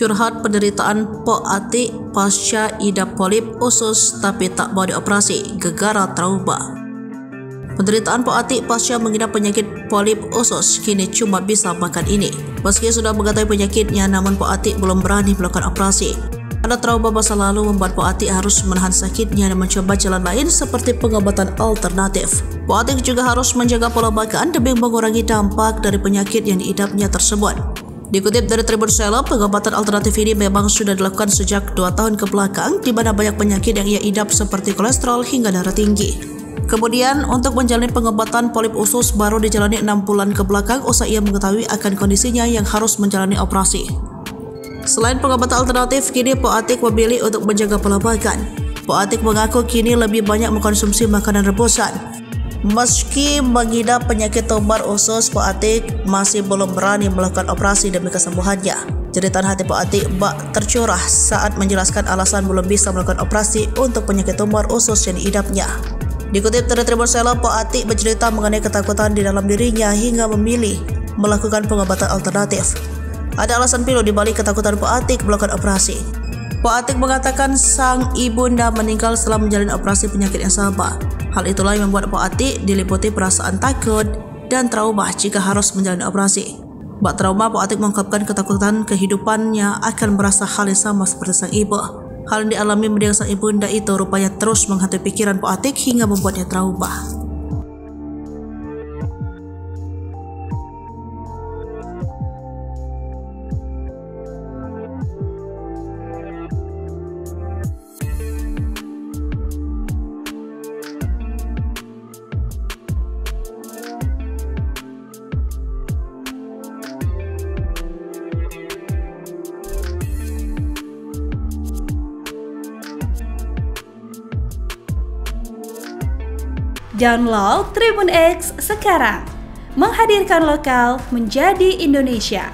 Curhat penderitaan Pok Atik pasca idap polip usus tapi tak mau dioperasi, gegara trauma. Penderitaan Pok Atik pasca mengidap penyakit polip usus kini cuma bisa makan ini. Meski sudah mengetahui penyakitnya, namun Pok Atik belum berani melakukan operasi. Ada trauma masa lalu membuat Pok Atik harus menahan sakitnya dan mencoba jalan lain seperti pengobatan alternatif. Pok Atik juga harus menjaga pola makan demi mengurangi dampak dari penyakit yang diidapnya tersebut. Dikutip dari Tribun Seleb, pengobatan alternatif ini memang sudah dilakukan sejak 2 tahun ke belakang, di mana banyak penyakit yang ia idap seperti kolesterol hingga darah tinggi. Kemudian, untuk menjalani pengobatan polip usus baru dijalani 6 bulan ke belakang usai ia mengetahui akan kondisinya yang harus menjalani operasi. Selain pengobatan alternatif, kini Pok Atik memilih untuk menjaga pola makan. Pok Atik mengaku kini lebih banyak mengkonsumsi makanan rebusan. Meski mengidap penyakit tumor usus, Pok Atik masih belum berani melakukan operasi demi kesembuhannya. Jeritan hati Pok Atik bak tercurah saat menjelaskan alasan belum bisa melakukan operasi untuk penyakit tumor usus yang diidapnya. Dikutip dari Tribun Seleb, Pok Atik bercerita mengenai ketakutan di dalam dirinya hingga memilih melakukan pengobatan alternatif. Ada alasan pilu di balik ketakutan Pok Atik melakukan operasi. Pok Atik mengatakan sang ibunda meninggal setelah menjalani operasi penyakit yang sama. Hal itulah yang membuat Pok Atik diliputi perasaan takut dan trauma jika harus menjalani operasi. Bak trauma, Pok Atik mengungkapkan ketakutan kehidupannya akan merasa hal yang sama seperti sang ibu. Hal yang dialami mendiang sang ibunda itu rupanya terus menghantui pikiran Pok Atik hingga membuatnya trauma. Download Tribun X sekarang, menghadirkan lokal menjadi Indonesia.